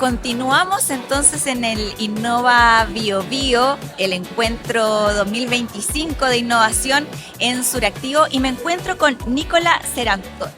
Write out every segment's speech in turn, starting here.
continuamos entonces en el Innova Bio Bio, el encuentro 2025 de innovación en Suractivo, y me encuentro con Nicola Serantoni,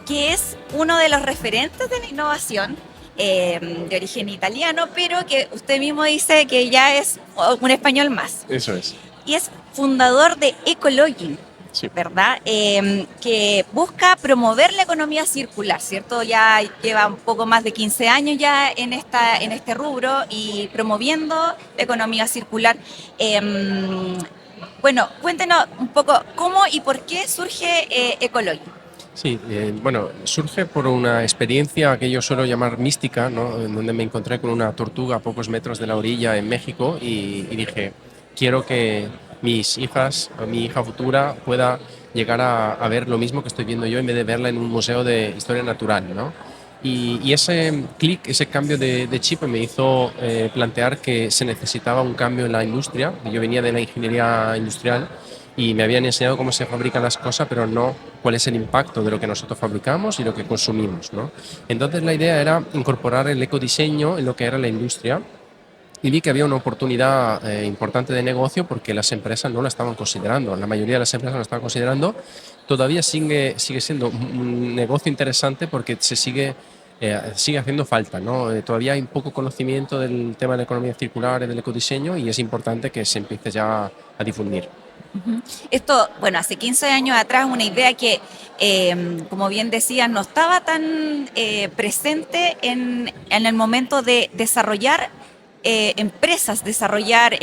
que es uno de los referentes de la innovación de origen italiano, pero que usted mismo dice que ya es un español más. Eso es. Y es fundador de Ecologing, Sí. ¿verdad? Que busca promover la economía circular, ¿cierto? Ya lleva un poco más de 15 años ya en este rubro y promoviendo la economía circular. Bueno, cuéntenos un poco cómo y por qué surge Ecologing. Sí, bueno, surge por una experiencia que yo suelo llamar mística, ¿no? En donde me encontré con una tortuga a pocos metros de la orilla en México y dije, quiero que mis hijas, o mi hija futura, pueda llegar a ver lo mismo que estoy viendo yo en vez de verla en un museo de historia natural, ¿no? Y ese clic, ese cambio de chip me hizo plantear que se necesitaba un cambio en la industria. Yo venía de la ingeniería industrial y me habían enseñado cómo se fabrican las cosas, pero no cuál es el impacto de lo que nosotros fabricamos y lo que consumimos, ¿no? Entonces la idea era incorporar el ecodiseño en lo que era la industria y vi que había una oportunidad importante de negocio porque las empresas no la estaban considerando. La mayoría de las empresas no la estaban considerando. Todavía sigue siendo un negocio interesante porque sigue haciendo falta, ¿no? Todavía hay poco conocimiento del tema de la economía circular y del ecodiseño y es importante que se empiece ya a difundir. Esto, bueno, hace 15 años atrás, una idea que, como bien decía, no estaba tan presente en el momento de desarrollar empresas, desarrollar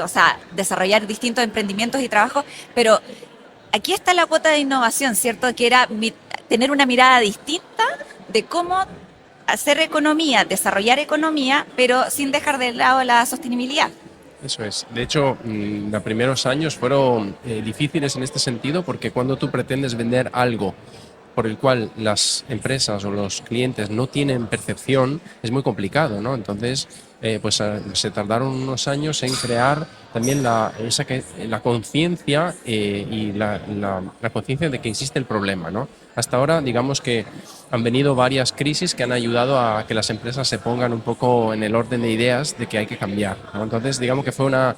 o sea, desarrollar distintos emprendimientos y trabajos, pero aquí está la cuota de innovación, ¿cierto? Que era tener una mirada distinta de cómo hacer economía, desarrollar economía, pero sin dejar de lado la sostenibilidad. Eso es. De hecho, los primeros años fueron difíciles en este sentido porque cuando tú pretendes vender algo por el cual las empresas o los clientes no tienen percepción, es muy complicado, ¿no? Entonces, se tardaron unos años en crear también la conciencia y la conciencia de que existe el problema, ¿no? Hasta ahora, digamos que han venido varias crisis que han ayudado a que las empresas se pongan un poco en el orden de ideas de que hay que cambiar, ¿no? Entonces, digamos que fue una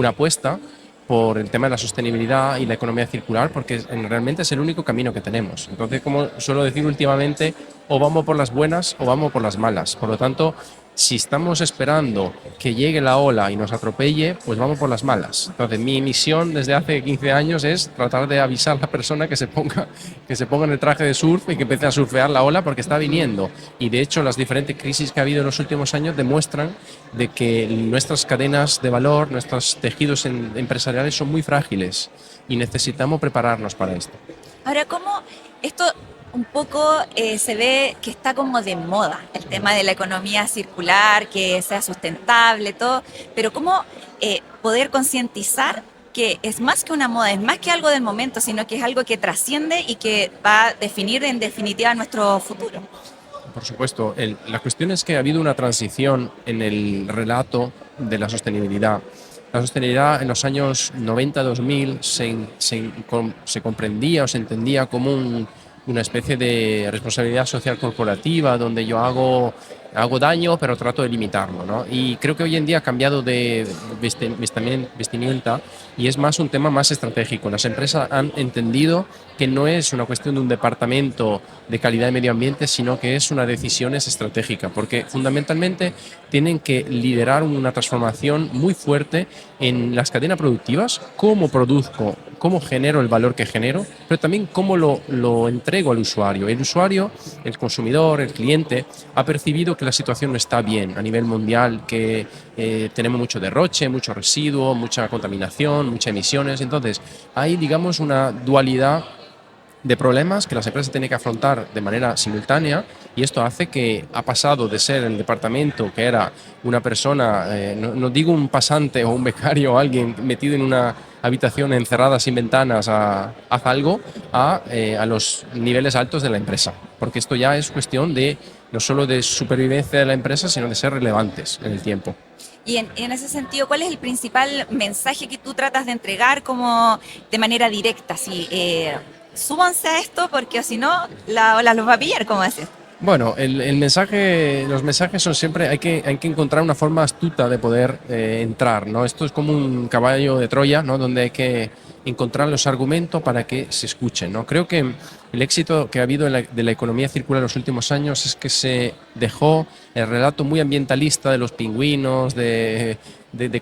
apuesta por el tema de la sostenibilidad y la economía circular, porque realmente es el único camino que tenemos. Entonces, como suelo decir últimamente, o vamos por las buenas o vamos por las malas. Por lo tanto, si estamos esperando que llegue la ola y nos atropelle, pues vamos por las malas. Entonces, mi misión desde hace 15 años es tratar de avisar a la persona que se ponga en el traje de surf y que empiece a surfear la ola porque está viniendo. Y de hecho, las diferentes crisis que ha habido en los últimos años demuestran de que nuestras cadenas de valor, nuestros tejidos empresariales son muy frágiles y necesitamos prepararnos para esto. Ahora, ¿cómo esto un poco se ve que está como de moda, el tema de la economía circular, que sea sustentable, todo, pero cómo poder concientizar que es más que una moda, es más que algo del momento, sino que es algo que trasciende y que va a definir en definitiva nuestro futuro? Por supuesto, la cuestión es que ha habido una transición en el relato de la sostenibilidad. La sostenibilidad en los años 90-2000 se comprendía o se entendía como una especie de responsabilidad social corporativa donde yo hago daño pero trato de limitarlo, ¿no? Y creo que hoy en día ha cambiado de vestimenta y es más un tema más estratégico. Las empresas han entendido que no es una cuestión de un departamento de calidad de medio ambiente, sino que es una decisión estratégica, porque fundamentalmente tienen que liderar una transformación muy fuerte en las cadenas productivas, cómo produzco, cómo genero el valor que genero, pero también cómo lo entrego al usuario. El usuario, el consumidor, el cliente, ha percibido que la situación no está bien a nivel mundial, que tenemos mucho derroche, mucho residuo, mucha contaminación, muchas emisiones. Entonces, hay, digamos, una dualidad de problemas que las empresas tienen que afrontar de manera simultánea y esto hace que ha pasado de ser el departamento que era una persona, no digo un pasante o un becario o alguien metido en una habitación encerrada sin ventanas haz algo, a los niveles altos de la empresa, porque esto ya es cuestión de no solo de supervivencia de la empresa, sino de ser relevantes en el tiempo. Y en ese sentido, ¿cuál es el principal mensaje que tú tratas de entregar como de manera directa? Si súbanse a esto porque si no, la ola los va a pillar, como decir. Bueno, los mensajes son siempre, hay que encontrar una forma astuta de poder entrar, ¿no? Esto es como un caballo de Troya, ¿no? Donde hay que encontrar los argumentos para que se escuchen, ¿no? Creo que el éxito que ha habido de la economía circular en los últimos años es que se dejó el relato muy ambientalista de los pingüinos, de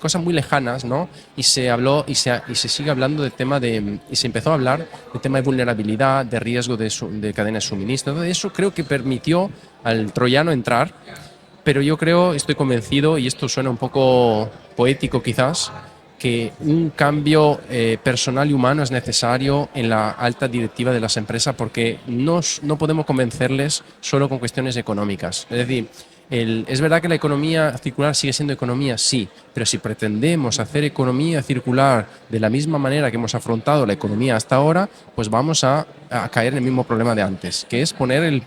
cosas muy lejanas, ¿no? Y se habló y se sigue hablando y se empezó a hablar de tema de vulnerabilidad, de riesgo de cadenas de suministro. Todo eso creo que permitió al troyano entrar, pero yo creo, estoy convencido, y esto suena un poco poético quizás, que un cambio personal y humano es necesario en la alta directiva de las empresas porque no podemos convencerles solo con cuestiones económicas. Es decir, es verdad que la economía circular sigue siendo economía, sí, pero si pretendemos hacer economía circular de la misma manera que hemos afrontado la economía hasta ahora, pues vamos a caer en el mismo problema de antes, que es poner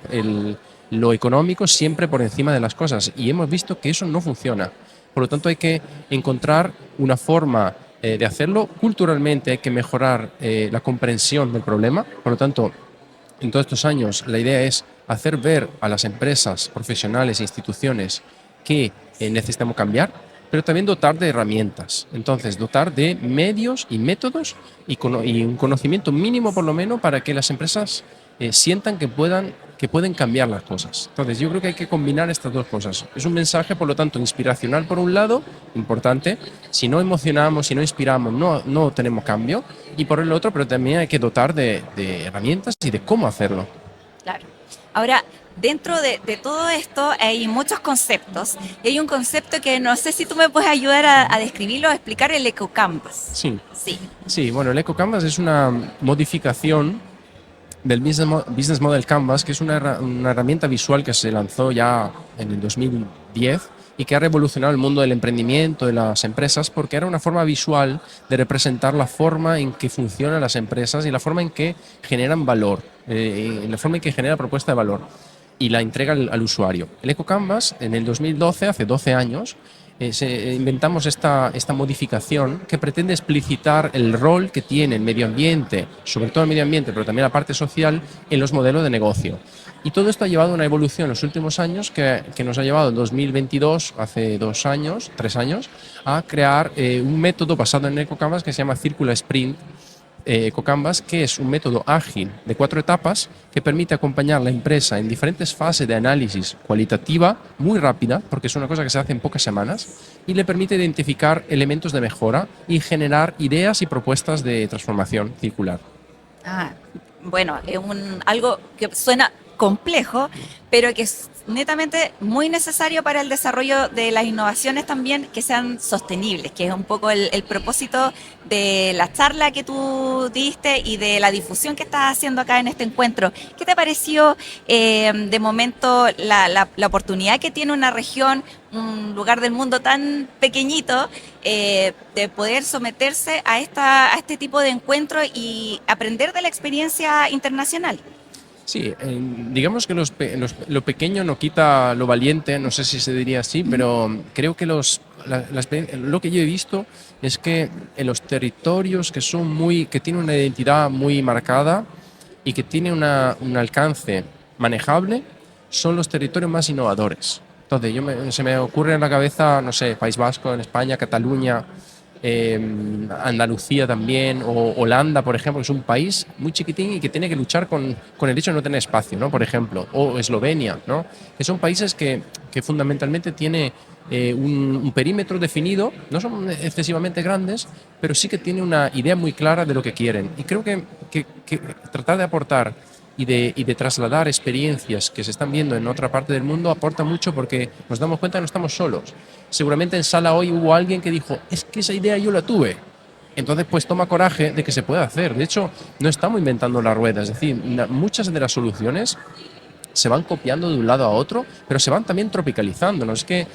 lo económico siempre por encima de las cosas. Y hemos visto que eso no funciona. Por lo tanto, hay que encontrar una forma de hacerlo. Culturalmente hay que mejorar la comprensión del problema. Por lo tanto, en todos estos años la idea es hacer ver a las empresas, profesionales e instituciones que necesitamos cambiar, pero también dotar de herramientas. Entonces, dotar de medios y métodos y un conocimiento mínimo por lo menos para que las empresas sientan que pueden cambiar las cosas. Entonces, yo creo que hay que combinar estas dos cosas. Es un mensaje, por lo tanto, inspiracional por un lado, importante. Si no emocionamos, si no inspiramos, no tenemos cambio. Y por el otro, pero también hay que dotar de herramientas y de cómo hacerlo. Claro. Ahora, dentro de todo esto hay muchos conceptos y hay un concepto que no sé si tú me puedes ayudar a describirlo, a explicar el EcoCanvas. Sí. Sí. Sí, bueno, el EcoCanvas es una modificación del Business Model Canvas, que es una herramienta visual que se lanzó ya en el 2010 y que ha revolucionado el mundo del emprendimiento, de las empresas, porque era una forma visual de representar la forma en que funcionan las empresas y la forma en que generan valor, la forma en que genera propuesta de valor y la entrega al usuario. El EcoCanvas, en el 2012, hace 12 años, inventamos esta modificación que pretende explicitar el rol que tiene el medio ambiente, sobre todo el medio ambiente, pero también la parte social, en los modelos de negocio. Y todo esto ha llevado a una evolución en los últimos años que nos ha llevado en 2022, hace 2 años, 3 años, a crear un método basado en EcoCanvas que se llama Circular Sprint, EcoCanvas, que es un método ágil de 4 etapas que permite acompañar a la empresa en diferentes fases de análisis cualitativa muy rápida, porque es una cosa que se hace en pocas semanas, y le permite identificar elementos de mejora y generar ideas y propuestas de transformación circular. Ah, bueno, es algo que suena complejo, pero que es netamente muy necesario para el desarrollo de las innovaciones también que sean sostenibles, que es un poco el propósito de la charla que tú diste y de la difusión que estás haciendo acá en este encuentro. ¿Qué te pareció de momento la oportunidad que tiene una región, un lugar del mundo tan pequeñito, de poder someterse a este tipo de encuentros y aprender de la experiencia internacional? Sí, digamos que lo pequeño no quita lo valiente, no sé si se diría así, pero creo que lo que yo he visto es que en los territorios que tienen una identidad muy marcada y que tienen un alcance manejable, son los territorios más innovadores. Entonces, se me ocurre en la cabeza, no sé, País Vasco en España, Cataluña, Andalucía también, o Holanda, por ejemplo, que es un país muy chiquitín y que tiene que luchar con el hecho de no tener espacio, ¿no? Por ejemplo, o Eslovenia, ¿no? Que son países que fundamentalmente tienen un perímetro definido, no son excesivamente grandes, pero sí que tienen una idea muy clara de lo que quieren. Y creo que tratar de aportar y de trasladar experiencias que se están viendo en otra parte del mundo aporta mucho porque nos damos cuenta que no estamos solos. Seguramente en sala hoy hubo alguien que dijo, es que esa idea yo la tuve. Entonces, pues toma coraje de que se pueda hacer. De hecho, no estamos inventando la rueda. Es decir, muchas de las soluciones se van copiando de un lado a otro, pero se van también tropicalizando. ¿No? Es que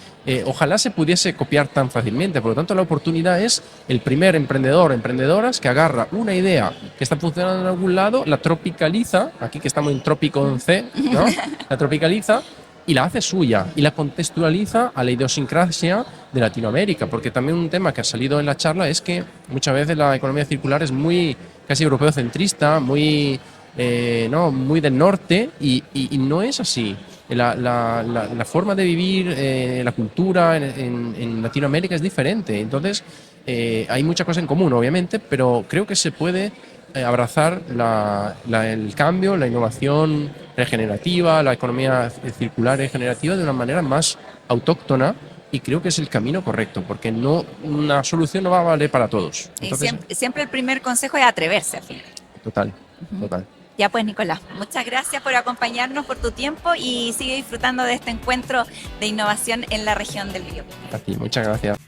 ojalá se pudiese copiar tan fácilmente. Por lo tanto, la oportunidad es el primer emprendedor o emprendedoras que agarra una idea que está funcionando en algún lado, la tropicaliza, aquí que estamos en trópico en C, ¿no? La tropicaliza y la hace suya y la contextualiza a la idiosincrasia de Latinoamérica, porque también un tema que ha salido en la charla es que muchas veces la economía circular es muy casi europeocentrista, muy del norte y no es así. la forma de vivir, la cultura en Latinoamérica es diferente. Entonces, hay muchas cosas en común, obviamente, pero creo que se puede abrazar el cambio, la innovación regenerativa, la economía circular regenerativa de una manera más autóctona, y creo que es el camino correcto, porque no, una solución no va a valer para todos. Y Entonces, siempre el primer consejo es atreverse al final. total, Ujú. total. Ya pues, Nicolás, muchas gracias por acompañarnos, por tu tiempo y sigue disfrutando de este encuentro de innovación en la región del Biobío. A ti, muchas gracias.